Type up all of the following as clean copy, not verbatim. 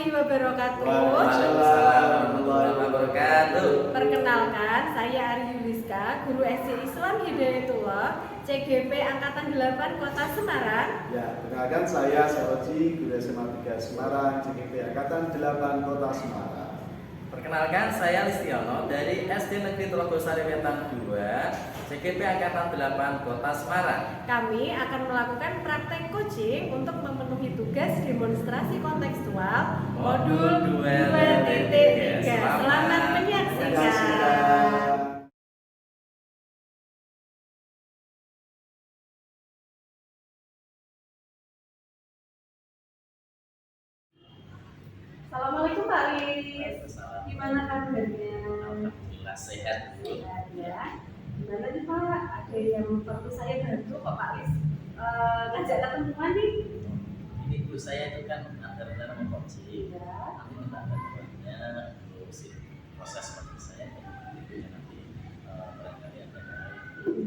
warahmatullahi wabarakatuh. Waalaikumsalam warahmatullahi wabarakatuh. Perkenalkan, saya Aryu Rizka, guru SD Islam Hidayatullah, CGP Angkatan 8 Kota Semarang. Ya, perkenalkan saya Saroji, guru SMA 3 Semarang, CGP Angkatan 8 Kota Semarang. Perkenalkan, saya Listiono dari SD Negeri Telogosari Wetan 2, CGP Angkatan 8 Kota Semarang. Kami akan melakukan praktek coaching untuk memenuhi tugas demonstrasi kontekstual modul 2.3. Selamat menyaksikan. Assalamualaikum Pak Lis. Gimana kabarnya? Alhamdulillah sehat, Bu. Ya. Gimana nih Pak? Ada yang perlu saya bantu kok Pak Lis? Ngajak ketemuan nih. Ini Bu, saya itu kan ada rencana mengcoaching. Ya. Nanti minta bantuannya untuk proses coaching saya. Jadi nanti barangkali ada yang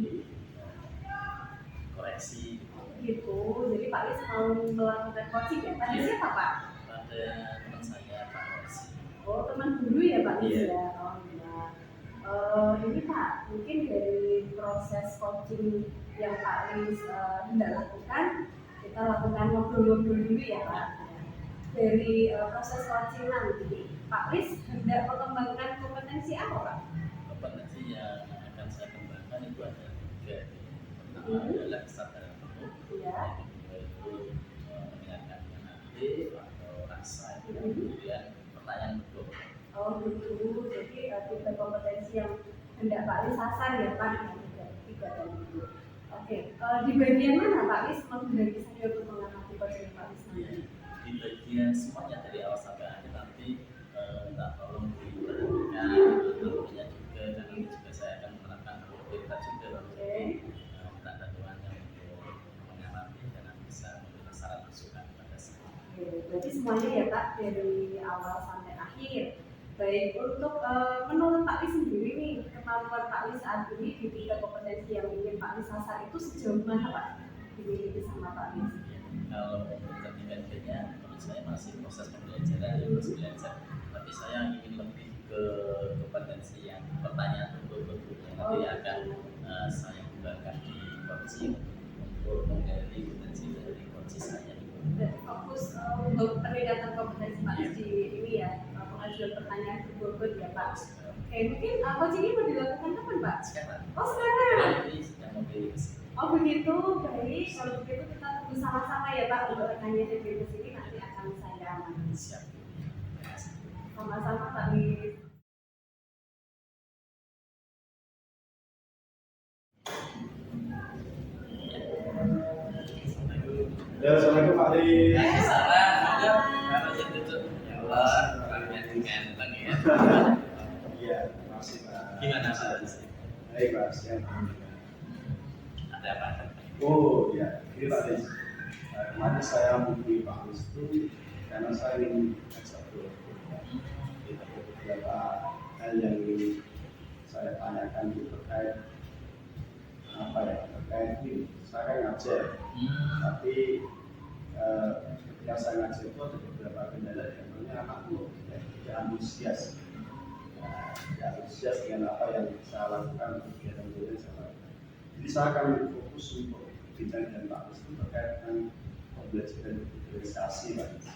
koreksi. Gitu. Jadi Pak Lis mau melakukan coaching ya? Tadi Iya. siapa Pak? Ada teman saya, Pak Rosi. Oh, teman dulu ya Pak Lis Iya. ya? Oh iya. Ini Pak, mungkin dari proses coaching yang Pak Lis hendak lakukan, kita lakukan ngobrol-ngobrol dulu ya Pak. Dari proses coaching nanti, Pak Lis hendak mengembangkan kompetensi apa Pak? Kompetensi yang akan saya kembangkan itu ada tiga. Pertama adalah kesadaran penuh. Iya. Yang kedua itu mengingatkan hati atau rasa. Kemudian pertanyaan betul. Oh gitu, jadi tiga kompetensi yang hendak Pak Lis sasar ya Pak, yang tiga tadi itu. Oke, di bagian mana Pak Lis menghendaki saya untuk mengamati coaching Pak Lis nanti? Di bagian semuanya dari awal sampai akhir nanti minta tolong diperhatikan tentunya juga, dan ini juga saya akan menerapkan prioritas juga Oke. minta bantuannya untuk mengamati dan bisa memberikan saran masukan kepada saya. Oke, berarti semuanya ya Pak dari awal sampai akhir. Baik, untuk menurut Pak Lis sendiri nih, kemampuan Pak Lis saat ini di tiga kompetensi yang ingin Pak Lis sasar itu sejauh mana Pak dimiliki sama Pak Lis? Kalau untuk ketiga-tiganya menurut saya masih proses pembelajaran, terus belajar, tapi saya ingin lebih ke kompetensi yang pertanyaan betul-betul yang nanti akan saya kembangkan di coaching untuk menggali potensi dari coaching saya. Dan fokus untuk peningkatan kompetensi Pak Lis di ini ya, pengajuan pertanyaan berbobot ya Pak. Oke, mungkin coaching ini mau dilakukan kapan Pak? Sekarang Oh sekarang? ini sedang memilih Oh begitu, baik. Kalau begitu kita tunggu sama-sama ya Pak untuk rekannya di sini nanti akan saya amati. siap. Terima kasih. Sama-sama Pak Lis. Ya, assalamualaikum Pak Lis. Sarah, ada kalau jadi itu ya Allah orangnya ganteng ya. Iya, masih Pak. Gimana Pak? Baik Pak, siap. Ada apa? Oh iya, ini Pak Lis. Kemarin saya menghubungi Pak Lis itu karena saya ingin ajak beberapa hal yang ingin saya tanyakan itu terkait apa ya, terkait ini. Saya kan ngajar, tapi ketika saya ngajar itu ada beberapa kendala, contohnya anakku tidak antusias, tidak antusias dengan apa yang saya lakukan kegiatan belajar saya. Jadi saya akan fokus untuk bincang dengan Pak Lis terkait dengan pembelajaran digitalisasi Pak Lis.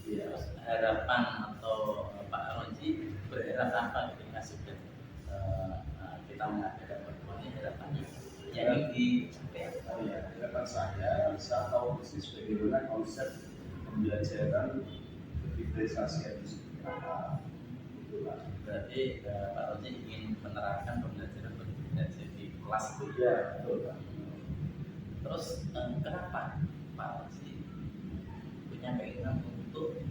Iya. Harapan atau Pak Ronji berharap apa ketika sudah kita mengadakan pertemuan ini, harapannya yang ingin dicapai apa? Ya, harapan saya tahu persis bagaimana konsep pembelajaran digitalisasi itu seperti apa. Itulah. Berarti Pak Ronji ingin menerapkan pembelajaran berdigitalisasi di kelas itu. Ya, betul Pak. Terus kenapa Pak Ronji punya keinginan untuk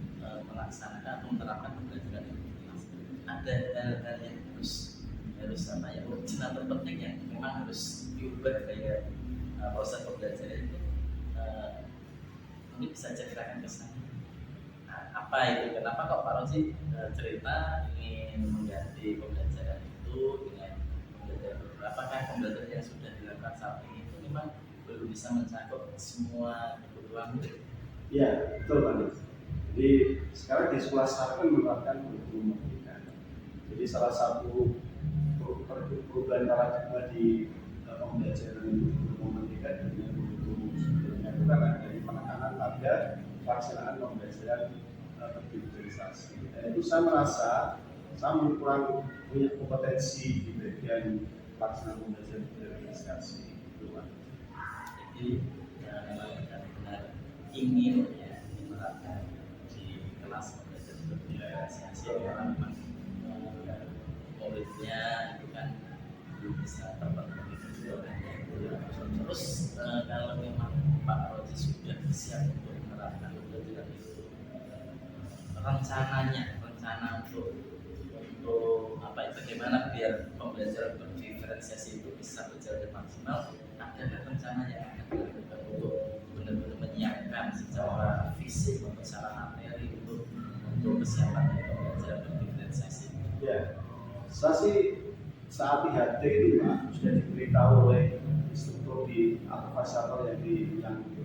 melaksanakan atau menerapkan pembelajaran itu di kelas? Ada hal-hal yang harus apa ya, urgent atau penting yang memang harus diubah kayak proses pembelajaran itu, mungkin bisa ceritakan ke saya. Apa itu? Kenapa kok Pak Rosi cerita ingin mengganti pembelajaran itu dengan pembelajaran baru? Apakah pembelajaran yang sudah dilakukan saat ini itu memang belum bisa mencakup semua kebutuhan murid? Ya, betul Pak Lis. Jadi sekarang di sekolah sarjana menerapkan kurikulum merdeka. Jadi salah satu perubahan paradigma di pembelajaran kurikulum merdeka dengan kurikulum sebelumnya itu kan dari penekanan pada pelaksanaan pembelajaran berdigitalisasi. Dan itu saya merasa saya kurang punya kompetensi di bagian pelaksanaan pembelajaran berdigitalisasi. Jadi memang benar-benar ingin ya menerapkan di kelas belajar berdigitalisasi karena memang muridnya itu kan belum bisa terpenuhi kebutuhannya. Terus kalau memang Pak Roji sudah siap untuk menerapkan pembelajaran itu, rencana untuk apa ya, bagaimana biar pembelajaran berdiferensiasi itu bisa berjalan maksimal, adakah rencana yang akan dilakukan untuk benar-benar menyiapkan secara fisik maupun secara materi untuk kesiapan pembelajaran berdiferensiasi? Ya, saya sih saat di HT itu Pak sudah diberitahu oleh instruktur di atau fasilitator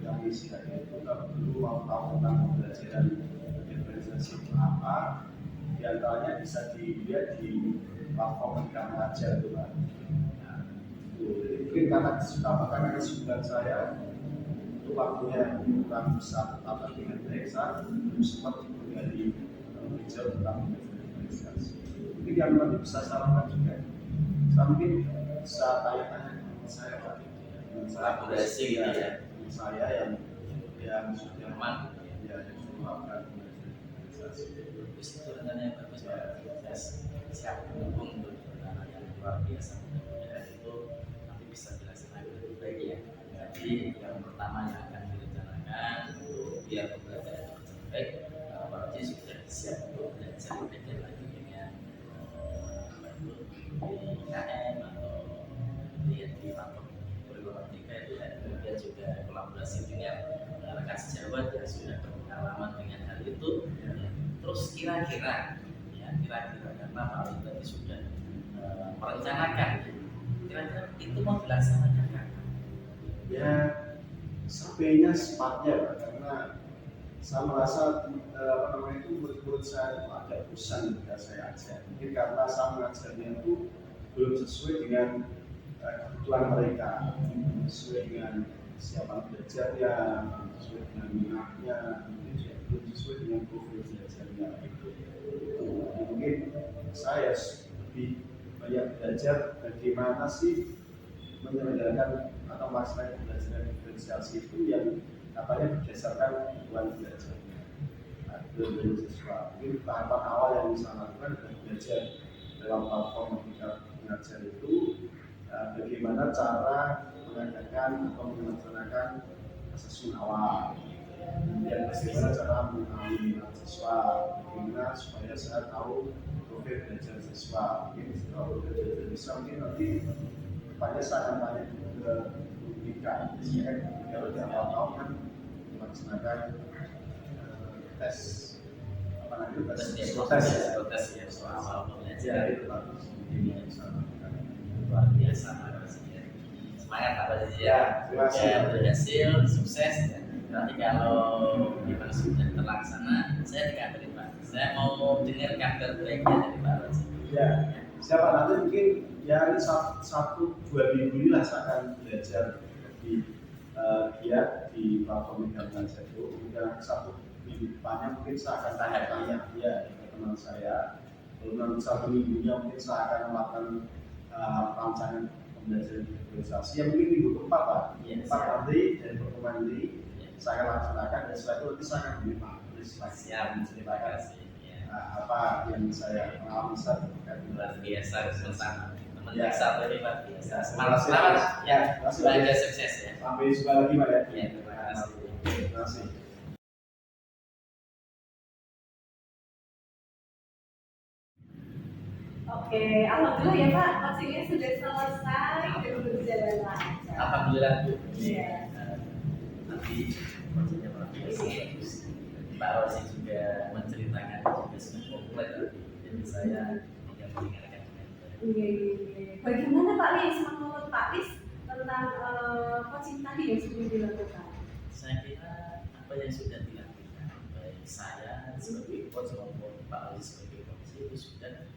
yang isi tadi itu kalau dulu mau tahu tentang pembelajaran diferensiasi itu apa, diantaranya bisa dilihat di platform Kamu Ajar itu Pak. Nah, jadi mungkin karena kesibukan saya itu waktunya kurang besar atau dengan baik saya belum sempat menggali bicara tentang diferensiasi. Mungkin yang nanti bisa sarankan juga, saya mungkin bisa tanya-tanya ke saya Pak. Kolaborasi gitu ya. Saya yang sudah Aman. ya yang sudah melakukan diferensiasi. Terus itu rencana yang bagus Pak. Saya siap mendukung untuk rencana yang luar biasa. Dan itu nanti bisa dilaksanakan lebih baik ya. Jadi yang pertama yang akan direncanakan untuk biar pembelajaran lebih baik, Pak Roji sudah siap untuk belajar lebih lagi dengan di IKM atau di platform kurikulum merdeka itu ya. Kemudian juga kolaborasi dengan rekan sejawat yang sudah berpengalaman dengan hal itu. Terus kira-kira karena Pak Roji tadi sudah merencanakan, kira-kira itu mau dilaksanakan kan? Ya, sebenarnya sepatnya Pak, karena saya merasa itu murid-murid saya itu agak bosan ketika saya ajar. Mungkin karena saya mengajarnya itu belum sesuai dengan kebutuhan mereka, sesuai dengan kesiapan belajarnya, sesuai dengan minatnya, belum sesuai dengan profil belajarnya. Mungkin saya lebih banyak belajar bagaimana sih menyelenggarakan atau melaksanakan pembelajaran diferensiasi itu yang katanya berdasarkan kebutuhan belajarnya. Nah, belajar siswa. Mungkin tahapan awal yang bisa lakukan adalah belajar dalam platform mengajar itu bagaimana cara mengadakan atau melaksanakan assessment awal. Kemudian bagaimana cara mengenali minat siswa, bagaimana supaya saya tahu profil belajar siswa. Mungkin kalau belajar siswa mungkin nanti kepada saya akan tanya ke pendidikan. Biasanya kalau di awal kan melaksanakan tes apa namanya tes ya soal awal pembelajaran itu bagus. Ini yang saya lakukan. luar biasa ya. Semangat Pak Roji ya. Terima kasih. Berhasil, sukses ya. Nanti kalau memang sudah terlaksana, saya dikabarin Pak. Saya mau dengar kabar baiknya dari Pak Roji. Ya, siapa nanti mungkin ya ini 1-2 minggu ini lah saya akan belajar di giat di platform Medan itu. Kemudian 1 minggu depannya mungkin saya akan tanya-tanya ya ke teman saya. Kemudian 1 minggunya mungkin saya akan melakukan rancangan pembelajaran digitalisasi yang mungkin minggu keempat Pak. Empat nanti dan pertemuan ini saya akan laksanakan dan setelah itu nanti saya akan beri Pak. Siap, terima kasih. Apa yang saya alami saat Luar biasa tentang teman Ya. satu ini Pak. Ya, Semangat ya. Semoga sukses ya. Sampai jumpa lagi Pak ya. Ya, terima kasih. Terima kasih. Oke, alhamdulillah ya Pak, coachingnya sudah selesai dan berjalan lancar. Alhamdulillah Bu. Iya. Nanti coachingnya bagus. Pak Rosi juga menceritakan juga sudah komplit. Jadi saya tidak mendengarkan dengan baik. Iya. Bagaimana Pak Lis, menurut Pak Lis tentang coaching tadi yang sudah dilakukan? Saya kira apa yang sudah dilakukan baik saya sebagai coach maupun Pak Ali sebagai coach itu sudah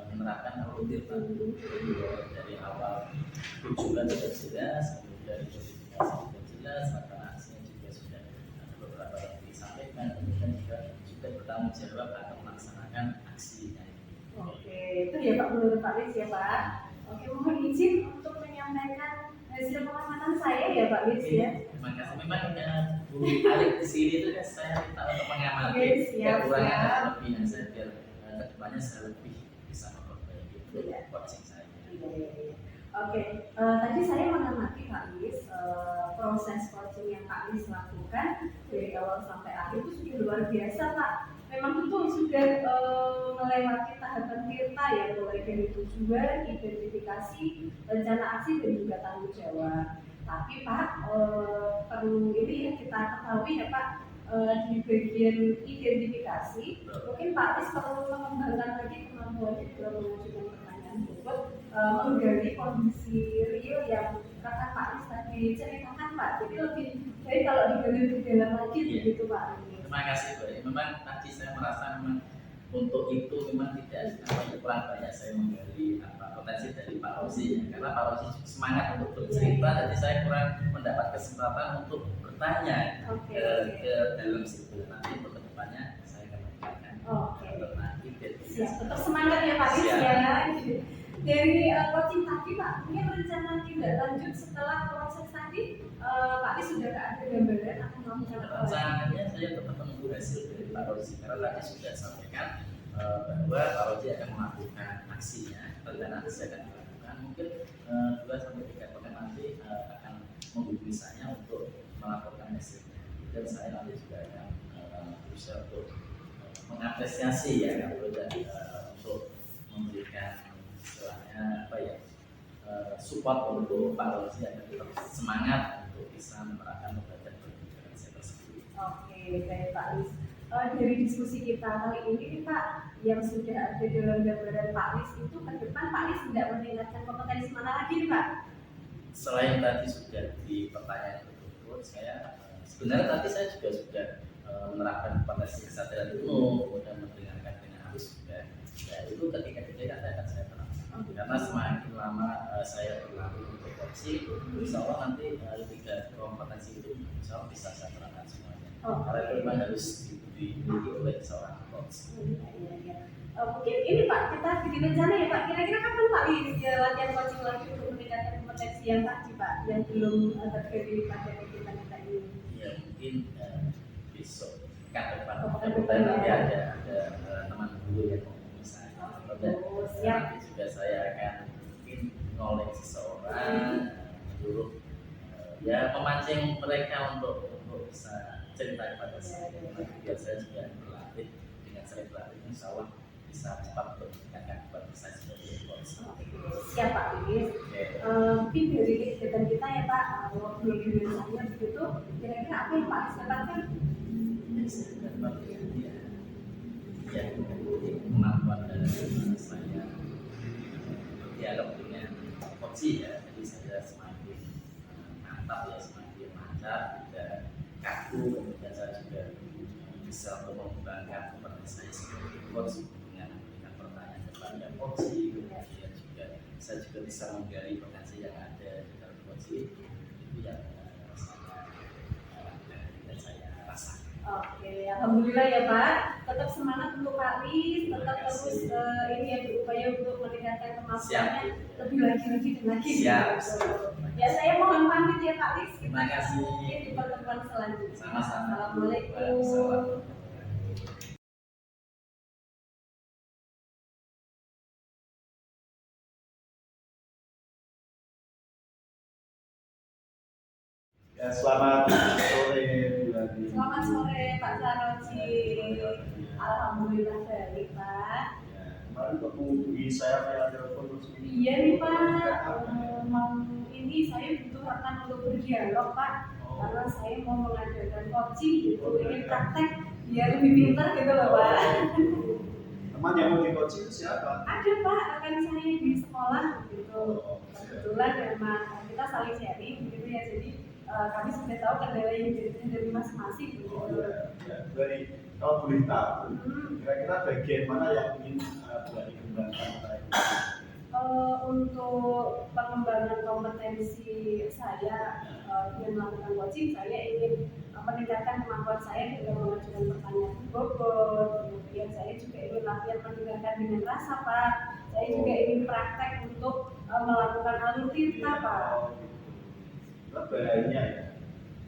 menerapkan rutin dari awal tujuan sudah jelas, kemudian verifikasi sudah jelas, maka aksinya juga sudah ada beberapa yang disampaikan, kemudian juga sudah bertanggung jawab akan melaksanakan aksinya. Oke, itu ya Pak menurut Pak Lis ya Pak. Oke, mohon izin untuk menyampaikan hasil pengamatan saya ya Pak Lis ya. Terima kasih. Memang Bu Alif di sini itu kan saya minta untuk mengamati Oke, siap, kekurangan siap. dan kelebihan saya biar kedepannya saya lebih bisa memperbaiki Iya. coaching saya. Iya. Oke, tadi saya mengamati Pak Lis, proses coaching yang Pak Lis lakukan dari awal sampai akhir itu sudah luar biasa Pak. Memang betul sudah melewati tahapan kita ya, mulai dari tujuan, identifikasi, rencana aksi dan juga tanggung jawab. Tapi Pak, perlu ini ya kita ketahui ya Pak, di bagian identifikasi, mungkin Pak Lis perlu mengembangkan lagi kemampuannya dalam mengajukan pertanyaan bobot, menggali kondisi real yang rekan Pak Lis tadi ceritakan Pak. Jadi lebih baik kalau digali lebih dalam lagi begitu Pak. Terima kasih Bu. Memang tadi saya merasa memang untuk itu memang tidak kurang banyak saya menggali potensi dari Pak Rosi, karena Pak Rosi semangat untuk bercerita, jadi saya kurang mendapat kesempatan untuk bertanya ke dalam situ. Nanti untuk kedepannya saya akan memberikan alternatif. Siap, tetap semangat ya Pak Lis ya. Dari coaching tadi Pak, punya rencana tindak lanjut setelah proses tadi, Pak Lis sudah ada gambaran akan melakukan apa? Rencananya saya tetap menunggu hasil dari Pak Rosi, karena tadi sudah sampaikan bahwa Pak Rosi akan melakukan aksinya, rencana aksi akan dilakukan. Mungkin 2-3 pekan nanti akan menghubungi saya untuk melaporkan hasilnya, dan saya nanti juga akan berusaha untuk mengapresiasi ya kalau untuk memberikan istilahnya apa ya, support untuk Pak Rosi agar tetap semangat untuk bisa menerapkan pembelajaran berkelanjutan saya tersebut. Oke, baik Pak Lis. Dari diskusi kita kali ini Pak, yang sudah ada dalam gambaran Pak Lis itu ke depan Pak Lis tidak meningkatkan kompetensi mana lagi nih Pak? Selain tadi sudah di pertanyaan tersebut, saya sebenarnya tadi saya juga sudah menerapkan kompetensi kesadaran umum, kemudian mendengarkan dengan halus juga. Ya, itu ketika akan saya terapkan. Karena semakin lama saya berlatih untuk coaching, insya Allah nanti 3 kompetensi itu insya Allah bisa saya terapkan semuanya. Karena itu memang harus dimiliki oleh seorang coach. Mungkin ini Pak, kita bikin rencana ya Pak. Kira-kira kapan Pak Lis latihan coaching lagi untuk meningkatkan kompetensi yang tadi Pak, yang belum terjadi pada kita ini? Ya mungkin besok pekan depan. Pekan Nanti ada teman guru yang mau saya. Nanti juga saya akan mungkin ngolek seseorang, menyuruh ya memancing mereka untuk bisa cerita kepada saya. Biar saya juga berlatih, dengan sering berlatih insya Allah bisa cepat meningkatkan kompetensi saya sebagai coach. Siap Pak Lis. Mungkin dari kegiatan kita ya Pak, ngobrol di saya begitu, kira-kira apa yang Pak Lis dapatkan? Ya, kemampuan dari saya berdialog dengan coach ya, jadi saya semakin mantap ya, semakin lancar, tidak kaku, kemudian saya juga bisa mengembangkan kompetensi saya sebagai coach dengan memberikan pertanyaan kepada coach, kemudian juga saya juga bisa menggali potensi yang ada di dalam coach itu yang saya rasakan. Oke, alhamdulillah ya Pak. Tetap semangat untuk Pak Lis, tetap terus ini ya berupaya untuk meningkatkan kemampuannya lebih lagi dan lagi. Siap. Ya saya mohon pamit ya Pak Lis. Terima kasih. Di pertemuan selanjutnya. Sama-sama. Assalamualaikum. Ya, selamat sore Bu Ladi. Selamat sore Pak Saroji. Alhamdulillah baik Pak. Ya, kemarin kok menghubungi saya via telepon terus ini. Iya nih Pak, mau ini saya butuh rekan untuk berdialog Pak, karena saya mau mengadakan coaching gitu, ingin praktek biar lebih pintar gitu loh Pak. Teman yang mau di coaching itu siapa? Ada Pak, rekan saya di sekolah gitu. Kebetulan memang kita saling sharing gitu ya, jadi kami sudah tahu kendala yang dari masing-masing gitu. Oh ya, dari kalau boleh tahu, Kira-kira bagian mana yang ingin Mbak kembangkan? Untuk pengembangan kompetensi saya dengan melakukan coaching, saya ingin meningkatkan kemampuan saya dalam mengajukan pertanyaan bobot. Kemudian saya juga ingin latihan mendengarkan dengan rasa, Pak. Saya juga ingin praktek untuk melakukan alur tinta, Pak. Bahayanya ya.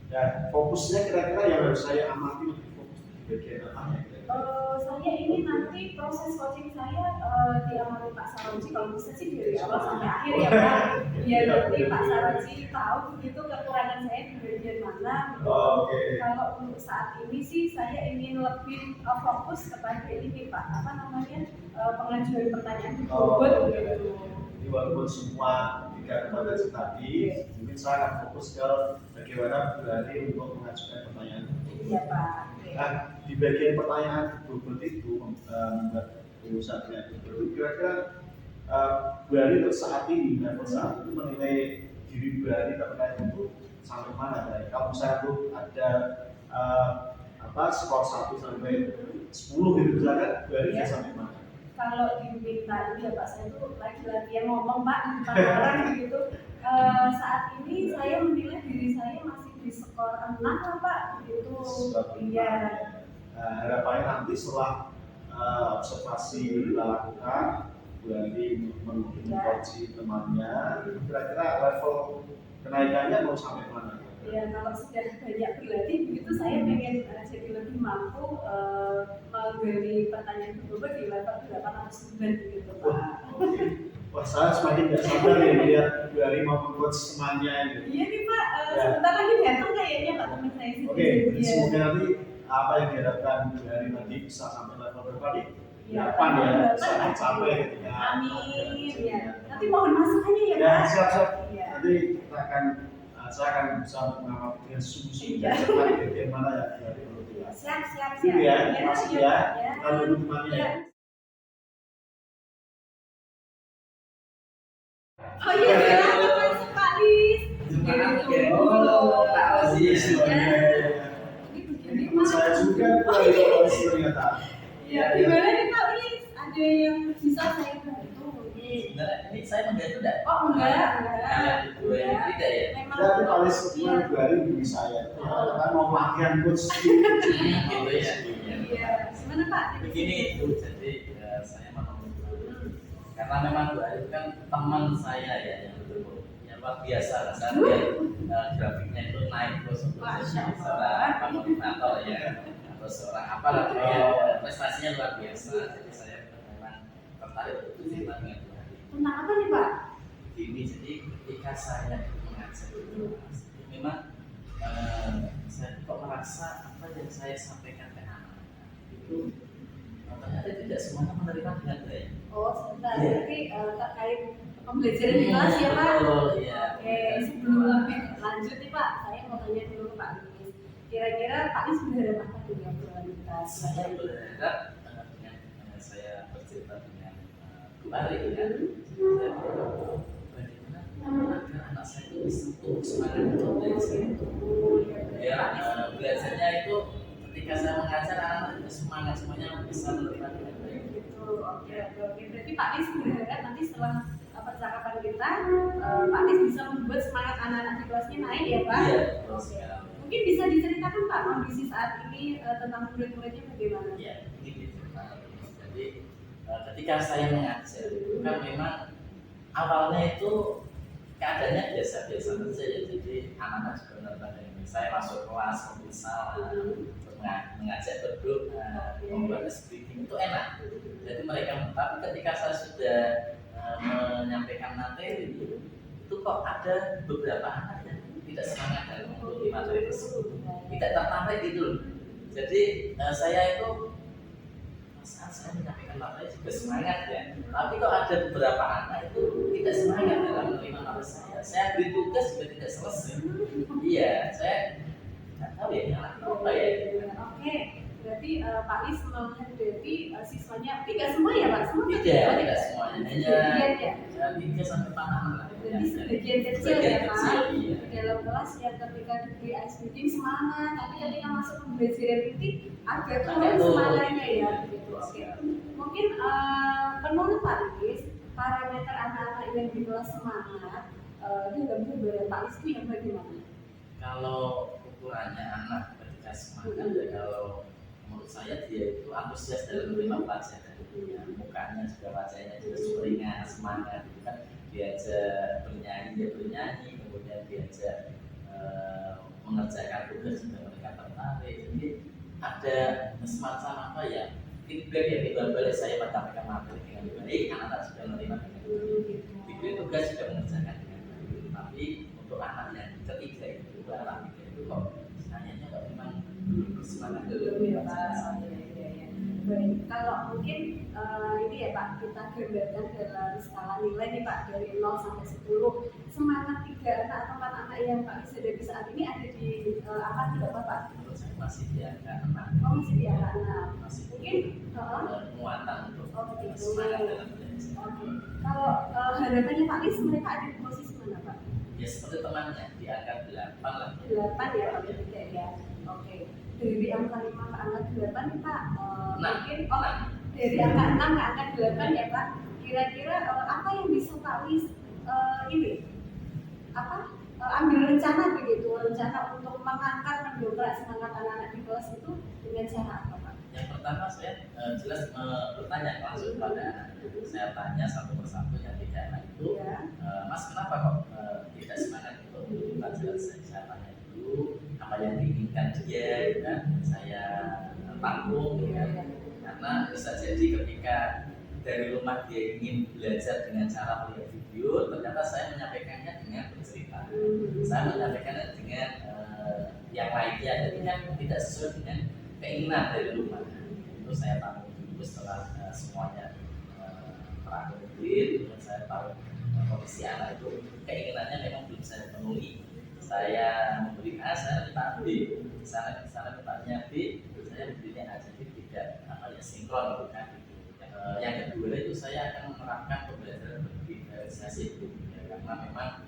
Dan fokusnya kira-kira yang harus saya amati lebih fokus di bagian apa ya? Saya ingin nanti proses coaching saya diamati Pak Saroji, kalau bisa sih dari awal sampai akhir ya Pak. Biar nanti Pak Saroji tahu begitu kekurangan saya di bagian mana. Kalau untuk saat ini sih saya ingin lebih fokus kepada ini Pak, apa namanya, pengajuan pertanyaan di bobot gitu. Jadi walaupun semua tiga kompetensi tadi, mungkin saya akan fokus ke bagaimana berani untuk mengajukan pertanyaan. Iya Pak. Nah, di bagian pertanyaan bobot itu membuat urusan dengan bobot, kira-kira berani untuk saat ini, level saat itu menilai diri berani terkait itu sampai mana? Dari kalau misalnya tuh ada skor 1 sampai 10 gitu, misalkan berani ya sampai mana? Kalau diminta ini ya Pak, saya tuh lagi latihan ngomong Pak di depan orang gitu. Saat ini saya menilai diri saya masih di skor 6 lah Pak gitu. Iya. Harapannya nanti setelah observasi dilakukan, berani menghubungi coach temannya, kira-kira level kenaikannya mau sampai mana? Ya kalau sudah banyak berlatih begitu, saya pengen jadi lebih mampu menggali pertanyaan bobot di level 809 gitu Pak. Wah, saya semakin tidak sabar ya melihat dari maupun coach temannya ini. Iya nih Pak, sebentar lagi datang kayaknya Pak teman saya sendiri. Oke, semoga nanti apa yang diharapkan dari nanti bisa sampai level berapa nih? 8 ya, bisa mencapai ketika. Amin. Ya. Nanti mohon masukannya ya Pak. Ya, siap-siap. Ya. Nanti saya akan bisa mengamati dengan sungguh-sungguh dan cepat bagian mana yang dari perlu dilihat. Siap. Gitu ya, masuk ya. Kita tunggu temannya ya. Oh iya, masuk Pak Lis. Pak Osis. Saya juga Pak ternyata. Ya, gimana nih Pak Lis? Ada yang bisa saya bantu? Ini saya membantu enggak? Oh enggak. Tidak ya? Tapi Pak Lis cuma 2 hari hubungi saya. Kan mau latihan coach Gitu ya. Iya. Gimana Pak? Begini itu, jadi saya mau karena memang Bu Arif kan teman saya ya yang luar biasa lah. Saya lihat grafiknya itu naik terus seorang motivator ya atau seorang apa lah ya, prestasinya luar biasa. Jadi saya memang tertarik untuk cerita dengan Bu Arif. Tentang apa nih Pak? Ini jadi ketika saya mengajar itu memang saya kok merasa apa yang saya sampaikan ke anak itu ternyata tidak semuanya menerima dengan baik. Oh sebentar, berarti terkait pembelajaran di kelas ya Pak? Iya. Oke, sebelum lebih lanjut nih Pak, saya mau tanya dulu ke Pak Lis. Kira-kira Pak Lis berharap apa dengan kualitas? Saya berharap dengan saya bercerita dengan Bu Ari ya, saya berharap bagaimana agar anak saya itu bisa tumbuh semangat untuk belajar. Ya, belajarnya itu ketika saya mengajar anak-anak itu semangat semuanya bisa menerima dengan baik. Oke. Berarti Pak Lis berharap nanti setelah percakapan kita, Pak Lis bisa membuat semangat anak-anak di kelasnya naik ya Pak? Iya. Mungkin bisa diceritakan Pak kondisi saat ini tentang murid-muridnya bagaimana? Iya, ini jadi ketika saya mengajar itu kan memang awalnya itu keadaannya biasa-biasa saja ya. Jadi anak-anak juga benar-benar ini. Saya masuk kelas misal mengajak berdoa, membuat speaking itu enak. Jadi mereka, tapi ketika saya sudah menyampaikan materi itu kok ada beberapa anak yang tidak semangat dalam mengikuti materi tersebut, tidak tertarik gitu loh. Jadi saya itu saat saya menyampaikan materi juga semangat ya, tapi kok ada beberapa anak itu tidak semangat dalam menerima materi saya. Saya beri tugas juga tidak selesai. Iya, saya nggak tahu ya yang apa ya. Oke, berarti Pak Lis menghadapi siswanya, tidak semua ya Pak? Semua tidak semuanya, hanya 3 sampai 4 lah. Jadi sebagian kecil ya Pak, iya. dalam kelas yang ketika diberi ice meeting semangat, tapi ketika masuk pembelajaran inti agak turun semangatnya ya. Gitu. Oke. Mungkin menurut Pak Lis, parameter anak-anak yang di kelas semangat dalam gambaran Pak Lis itu yang bagaimana? Kalau ukurannya anak ketika semangat ya, kalau menurut saya dia itu antusias dalam menerima pelajaran. Ya, mukanya juga, wajahnya juga sumringah, semangat gitu kan. Diajak bernyanyi dia bernyanyi, kemudian diajak mengerjakan tugas juga mereka tertarik. Jadi ada semacam apa ya, feedback ya, timbal balik saya menyampaikan materi dengan baik, anak-anak sudah menerima dengan baik, diberi tugas sudah mengerjakan dengan baik. Tapi untuk anak yang ketiga itu, anak ketiga itu kok nanyanya kok memang semangat Belum ya Pak. Baik, kalau mungkin ini ya Pak, kita gambarkan dalam skala nilai nih Pak, dari 0 sampai 10. Semangat 3 anak atau 4 anak yang Pak Lis hadapi saat ini ada di apa tidak Pak? Menurut saya masih di angka 6. Oh, masih di angka 6. Masih Mungkin muatan untuk begitu. semangat dalam belajar. Oke. Kalau harapannya Pak Lis, mereka ada di posisi mana Pak? Ya seperti temannya di angka 8 lah. 8 ya Pak Lis ya. Oke. Dari angka 5 ke angka 8 nih Pak, mungkin dari angka 6 ke angka 8 ya Pak. Kira-kira apa yang bisa Pak Lis ini ambil rencana begitu, rencana untuk mengangkat, mendongkrak semangat anak-anak di kelas itu dengan cara apa Pak? Yang pertama saya jelas bertanya langsung pada anak. Saya tanya satu persatu yang tidak anak itu, Mas kenapa kok tidak semangat untuk pelajaran? Saya tanya dulu apa yang diinginkan dia, dan saya tampung ya. Karena bisa jadi ketika dari rumah dia ingin belajar dengan cara melihat video, ternyata saya menyampaikannya dengan bercerita, saya menyampaikannya dengan yang lainnya, jadi kan tidak sesuai dengan keinginan dari rumah. Itu saya tahu dulu setelah semuanya terakomodir, dan saya tahu kondisi anak itu keinginannya memang belum saya penuhi. Saya memberi A, saya minta B, sana minta B, saya memberinya A, jadi tidak sinkron gitu kan. Yang kedua itu saya akan menerapkan pembelajaran berdiferensiasi itu ya, karena memang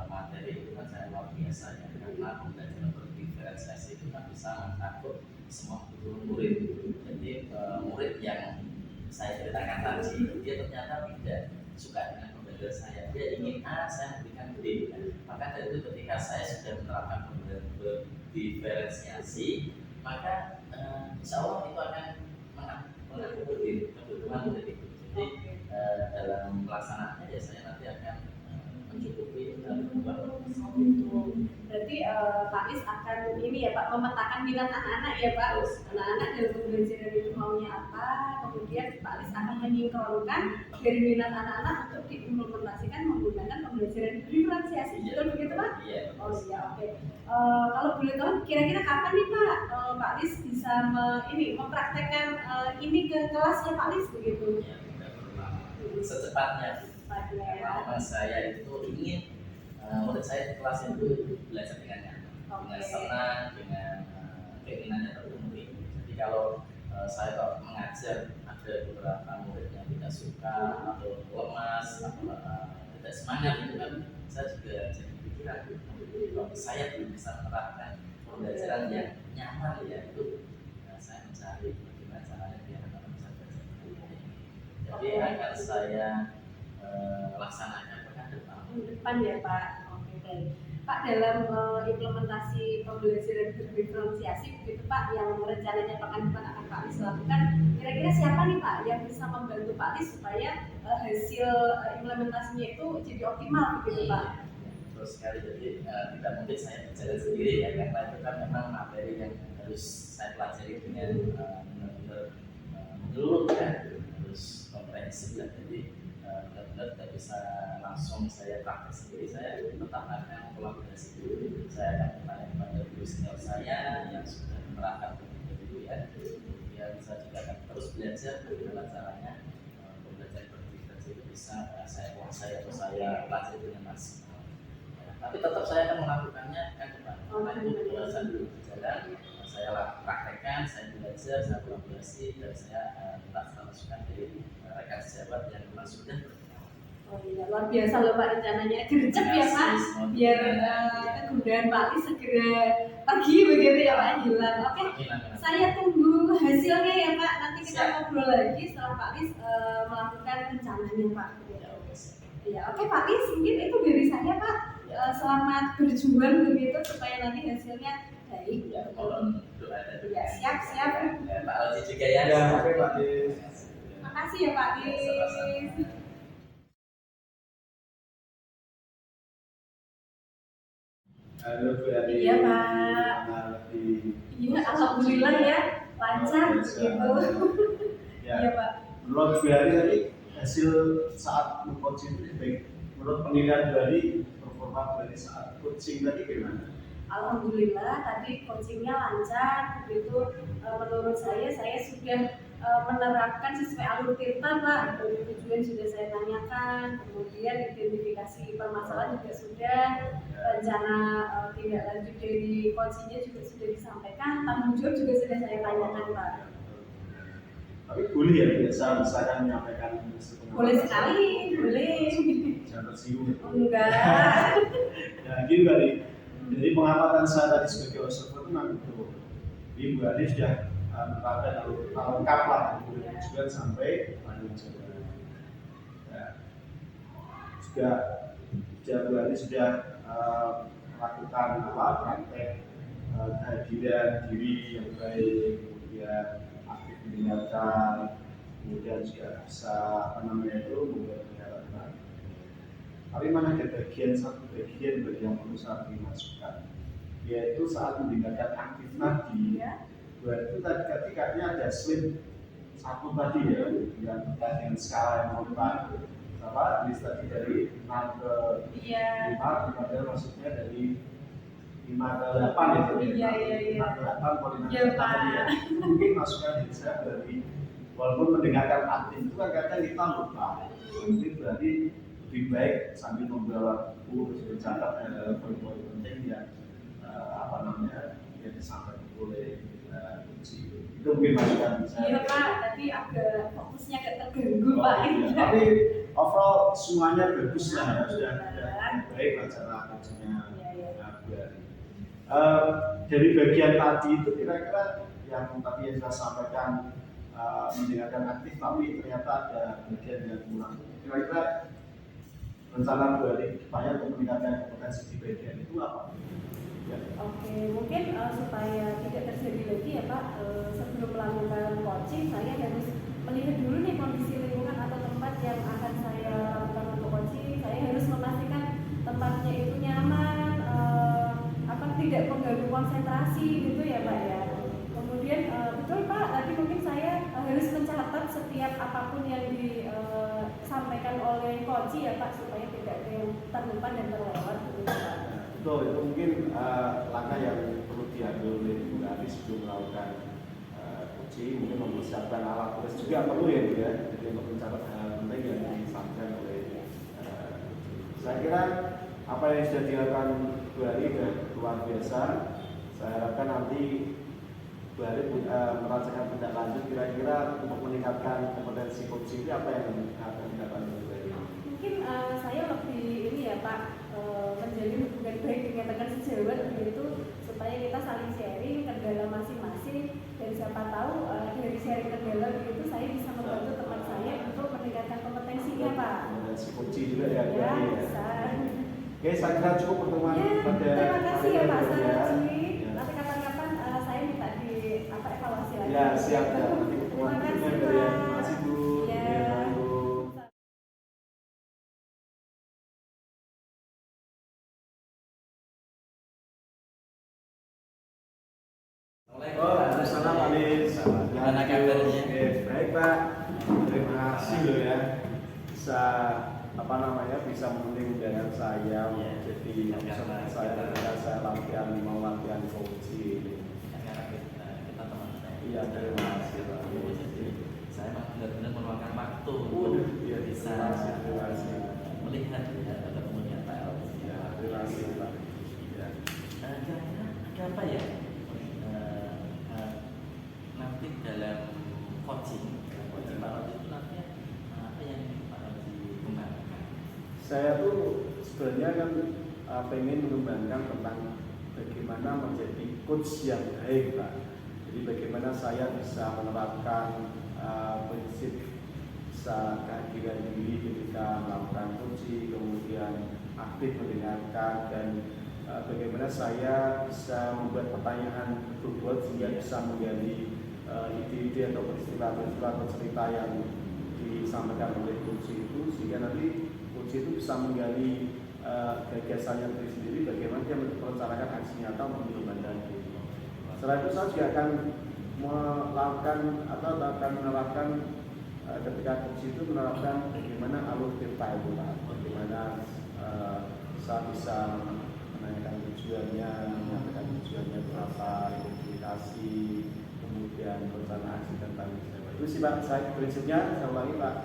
materi itu kan saya luar biasa ya, karena pembelajaran berdiferensiasi itu kan bisa mencakup semua murid. Jadi murid yang saya ceritakan tadi dia ternyata tidak suka dengan pembelajaran saya, dia ingin A, saya memberikan B. Maka dari itu ketika saya sudah menerapkan pembelajaran berdiferensiasi, maka insya Allah itu akan mengakomodir kebutuhan murid itu. Jadi dalam pelaksanaannya ya saya nanti akan mencukupi kebutuhan. Berarti Pak Lis akan ini ya Pak, memetakan minat anak-anak ya Pak. Anak-anak dalam pembelajaran itu maunya apa, kemudian Pak Lis akan menyinkronkan dari minat anak-anak untuk diimplementasikan menggunakan pembelajaran diferensiasi. Betul begitu Pak? Iya. Oh iya, oke. Kalau boleh tahu kira-kira kapan nih Pak Pak Lis bisa mempraktekkan ini ke kelasnya Pak Lis begitu? Ya, secepatnya. Karena saya itu ingin murid saya di kelas itu belajar dengan nyaman, dengan senang, dengan keinginannya terpenuhi. Jadi kalau saya kok mengajar ada beberapa murid yang tidak suka atau lemas atau tidak semangat, itu kan saya juga jadi pikiran. Kalau saya belum bisa menerapkan pembelajaran yang nyaman ya itu, saya mencari bagaimana caranya biar anak bisa belajar. Jadi akan saya laksanakan pekan depan ya Pak. Oke baik. Pak dalam implementasi pembelajaran berdiferensiasi begitu Pak yang rencananya pekan depan akan Pak Lis lakukan, kira-kira siapa nih Pak yang bisa membantu Pak Lis supaya hasil implementasinya itu jadi optimal begitu Pak? Terus sekali, jadi tidak mungkin saya berjalan sendiri ya, karena itu kan memang materi yang harus saya pelajari dengan benar-benar menyeluruh ya, harus komprehensif ya. Jadi benar-benar tidak bisa langsung saya praktek sendiri, saya tetap akan kolaborasi dulu. Saya akan bertanya kepada guru senior saya yang sudah menerapkan dulu ya, kemudian saya juga akan terus belajar bagaimana caranya pembelajaran berdiferensiasi itu bisa saya kuasai atau saya pelajari dengan maksimal. Tapi tetap saya akan melakukannya kan depan. Karena itu saya dulu berjalan, saya praktekkan, saya belajar, saya kolaborasi, dan saya minta masukan dari rekan sejawat yang memang sudah. Oh iya, luar biasa loh Pak rencananya, gercep ya Pak, biar kemudian Pak Lis segera pergi begitu ya Pak, hilang. Oke, saya tunggu hasilnya ya Pak, nanti kita ngobrol lagi setelah Pak Lis melakukan rencananya Pak. Ya, oke Pak Lis, mungkin itu dari saya Pak. Selamat berjuang begitu supaya nanti hasilnya baik. Ya, mohon doa dan Ya, siap. Pak Aldi juga ya. Ya, oke Pak Lis. Makasih ya Pak Lis. Sama-sama. Halo Bu Ari. Iya Pak. Iya, alhamdulillah ya lancar gitu. Ya. Iya Pak. Menurut Bu Ari tadi hasil saat coaching itu baik. Menurut penilaian Bu Ari performa Bu Ari saat coaching tadi gimana? Alhamdulillah tadi coachingnya lancar begitu. Menurut saya sudah menerapkan sesuai alur kita Pak. Dari tujuan sudah saya tanyakan, kemudian identifikasi permasalahan juga sudah, rencana tindak lanjut dari coachingnya juga sudah disampaikan, tanggung jawab juga sudah saya tanyakan Pak. Tapi boleh ya biasa misalkan menyampaikan Boleh sekali, boleh. Jangan tersinggung. Enggak. Ya gini Bu Ari. Jadi pengamatan saya tadi sebagai observer itu memang betul. Jadi Bu Ari sudah menerapkan lengkap lah tujuan sampai tanggung jawab. Ya. Sudah Bu Ari sudah melakukan praktek kehadiran diri yang baik, kemudian aktif mendengarkan, kemudian juga bisa membuat pernyataan. Tapi mana ada satu bagian yang perlu saya dimasukkan, yaitu saat mendengarkan aktif nadi. Itu tadi ketikanya ada slide satu tadi ya, dengan skala yang monitor. Apa? Tadi dari 6 ke 5, padahal maksudnya dari 5 ke 8 itu. 5 ke 8 koordinat tadi ya. Mungkin masukan dari saya dari walaupun mendengarkan aktif itu kan kadang kita lupa. Mungkin berarti lebih baik sambil membawa buku terus mencatat poin-poin penting yang yang disampaikan oleh uji. Itu mungkin masukan saya. Iya Pak, tadi agak fokusnya agak terganggu Pak. Iya. Tapi overall semuanya bagus lah ya, sudah baik lah cara ujinya. Dari bagian tadi itu kira-kira yang tadi yang saya sampaikan mendengarkan aktif, tapi ternyata ada bagian yang kurang. Kira-kira rencana Bu Ari depannya untuk meningkatkan kompetensi di bagian itu apa? Ya. Oke, mungkin supaya tidak terjadi lagi ya Pak, sebelum melakukan coaching saya harus melihat dulu nih kondisi lingkungan atau tempat yang akan saya lakukan untuk coaching. Saya harus memastikan tempatnya itu nyaman, tidak mengganggu konsentrasi gitu ya Pak ya. Kemudian betul Pak, tadi mungkin saya harus mencatat setiap apapun yang disampaikan oleh coach ya Pak, supaya tidak ada yang terlupa dan terlewat gitu Pak. Betul, itu mungkin langkah yang perlu diambil oleh Bu Ari sebelum melakukan coaching, mungkin mempersiapkan alat tulis juga perlu ya Bu ya, jadi untuk mencatat hal penting yang disampaikan oleh saya kira apa yang sudah dilakukan Bu Ari sudah luar biasa. Saya harapkan nanti Bu Ari merasakan tindak lanjut kira-kira untuk meningkatkan kompetensi coaching apa yang akan dilakukan Bu Ari? Mungkin saya lebih ini ya Pak, menjalin hubungan baik dengan rekan sejawat begitu, supaya kita saling sharing kendala masing-masing, dan siapa tahu dari sharing kendala begitu saya bisa membantu teman saya untuk meningkatkan kompetensinya Pak. Kompetensi coaching juga ya. Ya, bisa. Oke, saya kira cukup pertemuan pada terima kasih ya Pak Sarji. Ya. Nanti kapan-kapan saya minta di evaluasi lagi. Ya, siap ya. Nanti pertemuan Terima kasih berikutnya Pak. Terima kasih Bu. Ya. Halo. Waalaikumsalam Pak Lis. Gimana kabarnya? Baik Pak. Terima kasih loh ya. Bisa bisa memenuhi undangan saya untuk jadi observer saya ketika saya mau latihan coaching. Karena kita teman saya. Iya, terima kasih Pak. Jadi saya benar-benar meluangkan waktu Iya, bisa terima kasih. melihat ketemunya Pak Aldi. Ya, terima kasih Pak. Ya. Kira-kira ada apa ya nanti dalam coaching Pak Aldi itu nanti apa yang Pak Aldi kembangkan? Saya tuh sebenarnya kan pengen mengembangkan tentang bagaimana menjadi coach yang baik Pak. Jadi bagaimana saya bisa menerapkan prinsip bisa kehadiran diri ketika melakukan coaching, kemudian aktif mendengarkan, dan bagaimana saya bisa membuat pertanyaan berbobot sehingga bisa menggali ide-ide atau peristiwa-peristiwa atau cerita yang disampaikan oleh coaching itu, sehingga nanti coaching itu bisa menggali gagasannya sendiri bagaimana dia merencanakan aksi nyata untuk mengembangkan diri. Setelah itu saya juga akan melakukan atau akan menerapkan ketika coaching itu menerapkan bagaimana alur cerita itu, bagaimana saya bisa menanyakan tujuannya, menyampaikan tujuannya berapa, identifikasi, kemudian rencana aksi dan tanggung jawab. Itu sih Pak, saya prinsipnya saya ulangi Pak.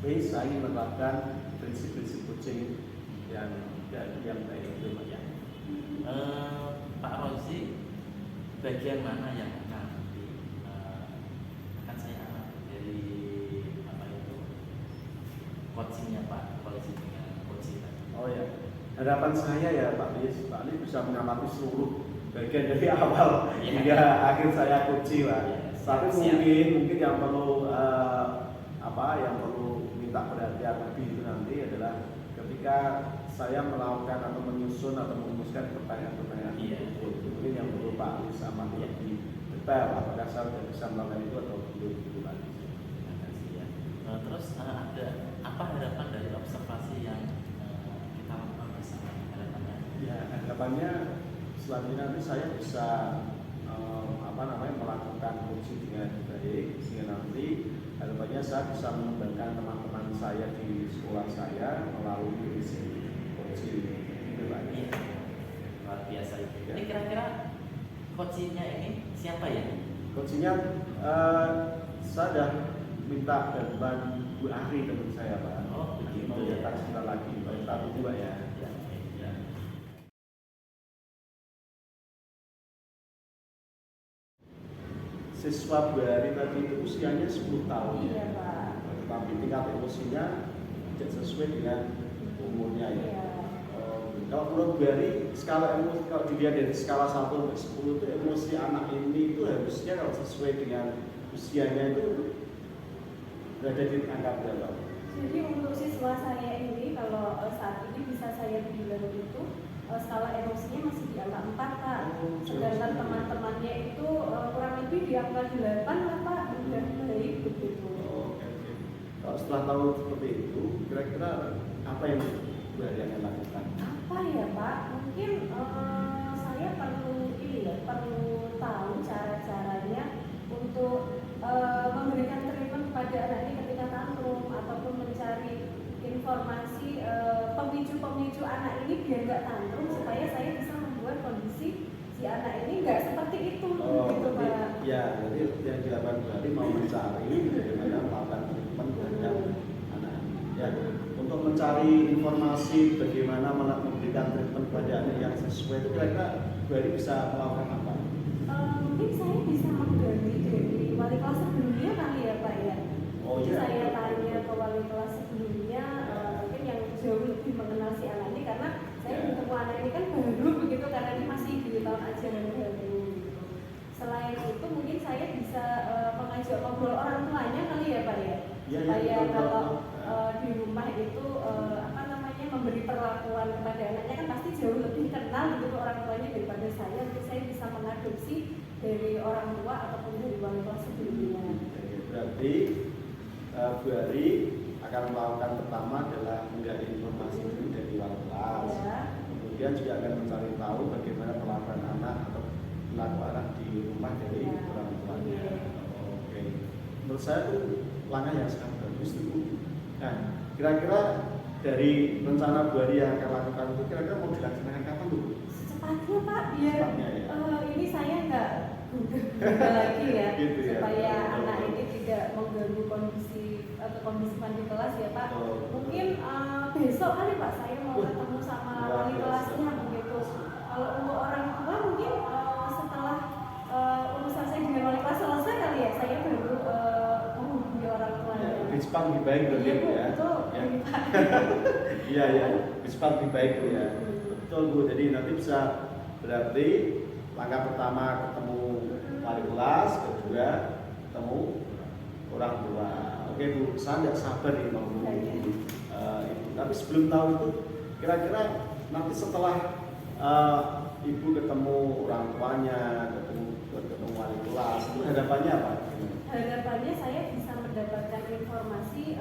Saya ingin menerapkan prinsip-prinsip coaching yang baik itu Pak ya. Pak Rozi, bagian mana yang nanti akan saya amati dari apa itu coachingnya Pak Rozi dengan coaching? Oh ya, harapan saya ya Pak Ali bisa mengamati seluruh bagian dari awal hingga akhir saya coaching Pak. Tapi mungkin yang perlu yang perlu minta perhatian lebih itu nanti adalah ketika saya melakukan atau menyusun atau merumuskan pertanyaan-pertanyaan itu, mungkin yang perlu Pak Ali sama lebih detail apakah saya sudah bisa melakukan itu atau belum gitu Pak. Terima kasih ya. Terus ada apa harapan dari observasi yang kita lakukan bersama, harapannya? Ya, harapannya selanjutnya nanti saya bisa melakukan coaching dengan baik, sehingga nanti harapannya saya bisa mengembangkan teman-teman saya di sekolah saya melalui prinsip coaching itu Pak. Iya, luar biasa itu. Ya. Ini kira-kira coachingnya ini siapa ya? Coachingnya saya sudah minta bantuan Bu Ari teman saya Pak. Oh begitu. Mau datang sebentar lagi, Pak 1 2 ya. Ya. Siswa Bu Ari tadi itu usianya 10 tahun. Iya Pak. Tapi tingkat emosinya tidak sesuai dengan umurnya ya. Iya. Kalau menurut Bu Ari, skala emosi kalau dilihat dari skala 1 sampai 10 itu emosi anak ini itu harusnya kalau sesuai dengan usianya itu berada di angka berapa? Jadi untuk siswa saya ini kalau saat ini bisa saya bilang itu skala emosinya masih di angka 4 Pak. Sedangkan teman-temannya itu kurang lebih di angka 8 lah Pak. Udah baik begitu. Oke. Kalau setelah tahu seperti itu, kira-kira apa yang Bu Ari akan lakukan? Apa ya Pak? Mungkin saya perlu tahu cara-caranya untuk memberikan treatment kepada anak ini ketika tantrum, ataupun mencari informasi pemicu-pemicu anak ini biar nggak tantrum, supaya saya bisa membuat kondisi si anak ini nggak seperti itu, gitu Pak. Ya, jadi yang dilakukan berarti mau mencari bagaimana melakukan treatment terhadap anak ini. Ya, untuk mencari informasi bagaimana memberikan treatment kepada anak yang sesuai itu kira-kira berarti bisa melakukan apa? Mungkin saya bisa mengganti dari wali kelas sebelumnya kali ya Pak ya. Oh iya. Saya tanya ke wali kelas sebelumnya, mungkin yang jauh lebih mengenal si anak ini, karena saya bertemu anak ini kan baru begitu, karena ini masih di tahun ajaran baru. Selain itu mungkin saya bisa mengajak ngobrol orang tuanya kali ya Pak ya. Supaya kalau di rumah itu memberi perlakuan kepada anaknya kan pasti jauh lebih kenal gitu orang tuanya daripada saya. Mungkin saya bisa mengadopsi dari orang tua ataupun dari wali kelas sebelumnya. Berarti Bu Ari akan melakukan pertama adalah menggali informasi dulu dari wali kelas. Ya. Kemudian juga akan mencari tahu bagaimana perlakuan anak atau perilaku anak di rumah dari orang tuanya. Oke. Menurut saya itu langkah yang sangat bagus itu. Nah, kira-kira dari rencana Bu Ari yang akan lakukan itu kira-kira mau dilaksanakan kapan Bu? Secepatnya Pak, biar ini saya nggak gunakan lagi ya, gitu ya. supaya anak ini tidak mengganggu kondisi di kelas ya Pak. Mungkin besok kali Pak saya mau ketemu sama wali kelasnya begitu. Kalau untuk orang tua mungkin setelah urusan saya dengan wali kelas selesai kali ya, saya baru menghubungi orang tuanya. Lebih cepat lebih baik berarti Iya, Bu ya. betul. Iya ya, lebih cepat lebih baik Bu ya. Betul Bu. Jadi nanti bisa berarti langkah pertama ketemu wali kelas, kedua ketemu orang tua. Oke Bu, saya nggak sabar nih mau Ibu. Tapi sebelum tahu itu, kira-kira nanti setelah Ibu ketemu orang tuanya, ketemu wali kelas, itu harapannya apa? Harapannya saya bisa mendapatkan informasi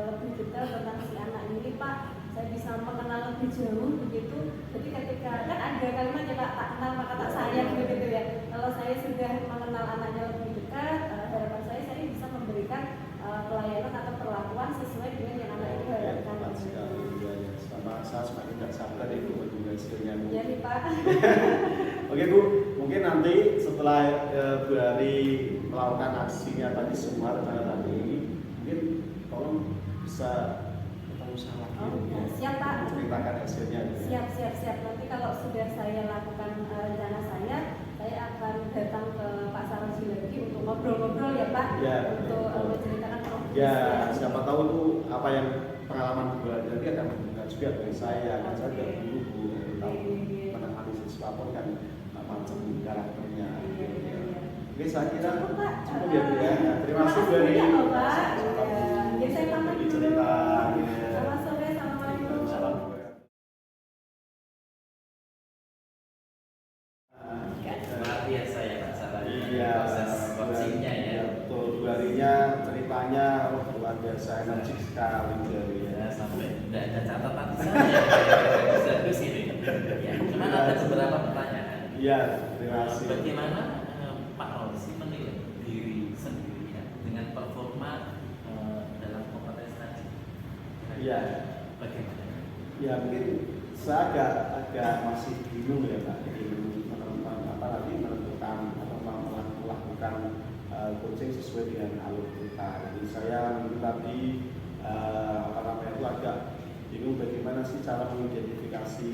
lebih detail tentang si anak ini Pak. Saya bisa mengenal lebih jauh begitu. Jadi ketika kan ada kalimat ya Pak, tak kenal maka tak sayang begitu ya. Kalau saya sudah mengenal anaknya lebih dekat, harapan saya bisa memberikan pelayanan atau perlakuan sesuai dengan yang anak itu harapkan. Sama saya semakin tidak sabar Ibu menunggu hasilnya Bu. Iya nih Pak. Oke Bu, mungkin nanti setelah Bu Hari melakukan aksinya tadi semua rencana tadi, mungkin tolong bisa ketemu saya lagi. Siap Pak. Ceritakan hasilnya. Siap. Nanti kalau sudah saya lakukan rencana saya akan datang ke Pak Saroji lagi untuk ngobrol-ngobrol ya Pak. Ya, untuk menceritakan progres. Ya, siapa tahu tuh apa yang pengalaman Bu Hari nanti akan berguna juga bagi saya. Kan saya juga dulu Bu tahu menemani siswa pun kan macam karakternya. Oke, saya kira cukup ya Bu ya. Terima kasih Bu Hari. Pak. Ya, saya pamit dulu. Cerita. Selamat sore, assalamualaikum. Salam. Luar biasa ya Pak Salah. Iya, Proses coachingnya ya. betul. Bu Harinya ceritanya luar biasa energik sekali Bu Hari ya. Ya, sampai tidak ada catatan saya bagus ini. Ya, cuman ada beberapa pertanyaan. Iya, terima kasih. Bagaimana Pak Rosi menilai diri sendiri ya, dengan performa dalam kompetensi tadi? Iya. Bagaimana? Ya mungkin saya agak masih bingung ya Pak, menentukan atau melakukan coaching sesuai dengan alur kita. Jadi saya mungkin tadi itu agak bingung bagaimana sih cara mengidentifikasi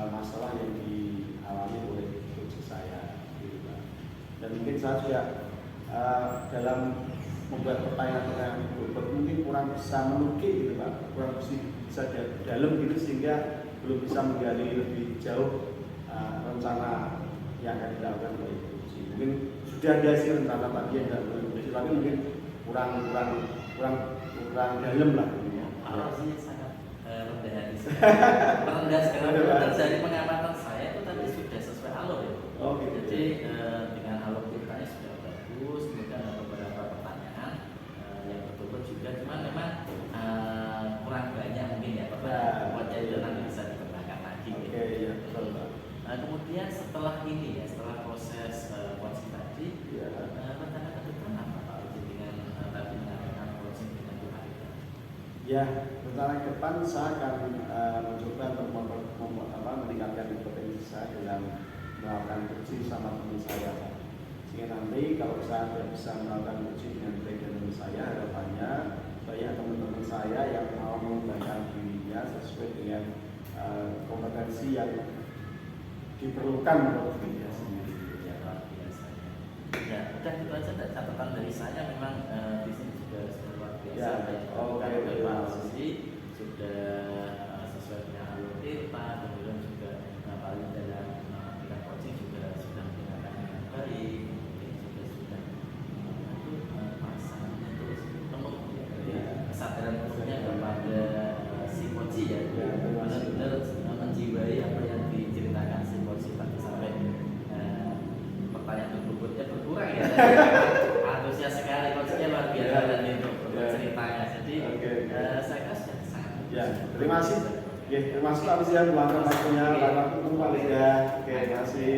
masalah yang dialami oleh coach saya. Gitu, Pak. Dan mungkin saya juga dalam membuat pertanyaan mungkin kurang bisa menukik gitu Pak, kurang bisa dalam gitu sehingga belum bisa menggali lebih jauh rencana yang akan dilakukan oleh coach. Mungkin sudah ada sih rencana tadi yang dilakukan, tapi mungkin kurang dalam lah. Rosi sangat rendah hati rendah sekali. Dari pengamatan saya itu tadi sudah sesuai alur ya. Oh, gitu. Jadi dengan alur ceritanya sudah bagus. Kemudian ada beberapa pertanyaan yang betul-betul juga, cuma memang kurang banyak mungkin ya pertanyaan. Wajah itu nanti bisa dikembangkan lagi. Oke, iya betul Pak. Kemudian setelah ini ya, setelah proses coaching tadi, Ya. rencana ke depan apa Pak Rosi dengan tadi mengadakan coaching dengan Bu Hari? Ya, rencana ke depan saya akan mencoba untuk meningkatkan kompetensi saya dalam melakukan coaching sama teman saya. Sehingga nanti kalau saya tidak bisa melakukan coaching dengan baik dengan teman saya, harapannya banyak teman-teman saya yang mau mengembangkan dirinya sesuai dengan kompetensi yang diperlukan menurut dia sendiri. Ya, luar biasa. Ya, udah itu aja catatan dari saya. Memang di sini sudah luar biasa. Ya, Dari Pak Rosi sudah sesuai dengan alur kita, kemudian juga paling dalam bidang coaching juga sudah menggunakan dengan baik, kemudian juga sudah itu pasangannya terus penuh ya, kesadaran penuhnya kepada si coach ya, benar-benar menjiwai apa yang diceritakan si coach tadi sampai pertanyaan berikutnya berkurang ya. Antusias sekali coachnya luar biasa dan itu ceritanya. Jadi saya kira sudah sangat. Ya, terima kasih. Ya, terima kasih Pak Lusian meluangkan waktunya. Lalu ketemu Pak Liga. Oke, terima kasih.